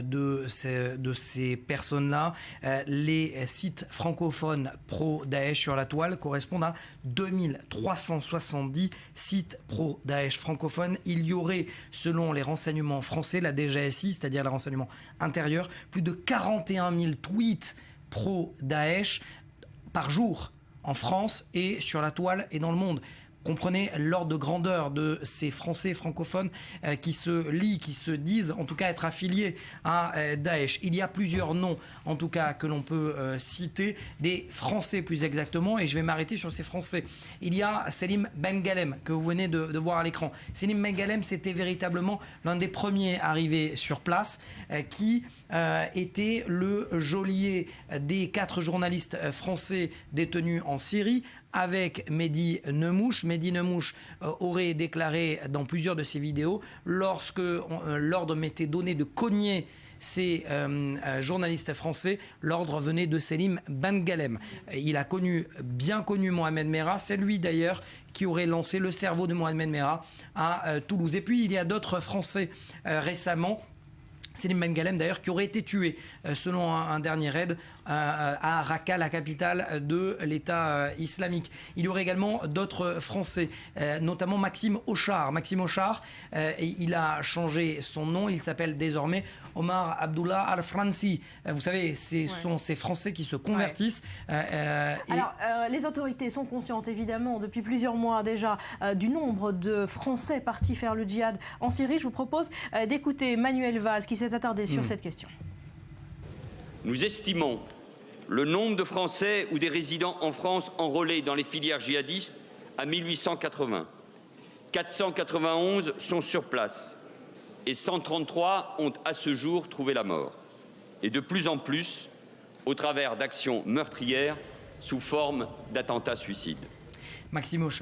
de ces personnes-là. Les sites francophones pro-Daesh sur la toile correspondent à 2370 sites pro-Daesh francophones. Il y aurait, selon les renseignements français, la DGSI, c'est-à-dire les renseignements intérieurs, plus de 41 000 tweets pro-Daesh par jour en France et sur la toile et dans le monde. Comprenez l'ordre de grandeur de ces Français francophones qui se lient, qui se disent en tout cas être affiliés à Daesh. Il y a plusieurs noms en tout cas que l'on peut citer, des Français plus exactement, et je vais m'arrêter sur ces Français. Il y a Selim Bengalem que vous venez de voir à l'écran. Selim Bengalem, c'était véritablement l'un des premiers arrivés sur place qui était le geôlier des 4 journalistes français détenus en Syrie avec Mehdi Nemmouche. Mehdi Nemmouche aurait déclaré dans plusieurs de ses vidéos, lorsque l'ordre m'était donné de cogner ces journalistes français, l'ordre venait de Selim Bengalem. Il a bien connu Mohamed Merah, c'est lui d'ailleurs qui aurait lancé le cerveau de Mohamed Merah à Toulouse. Et puis il y a d'autres Français récemment, Selim Bengalem d'ailleurs, qui aurait été tué selon un dernier raid à Raqqa, la capitale de l'État islamique. Il y aurait également d'autres Français, notamment Maxime Auchard. Maxime Auchard, il a changé son nom, il s'appelle désormais Omar Abdullah Al-Fransi. Vous savez, ce sont ces Français qui se convertissent. Alors, les autorités sont conscientes évidemment depuis plusieurs mois déjà du nombre de Français partis faire le djihad en Syrie. Je vous propose d'écouter Manuel Valls qui s'est attardé sur cette question. Nous estimons le nombre de Français ou des résidents en France enrôlés dans les filières djihadistes à 1880. 491 sont sur place et 133 ont à ce jour trouvé la mort. Et de plus en plus au travers d'actions meurtrières sous forme d'attentats suicides. Maxime Auchard.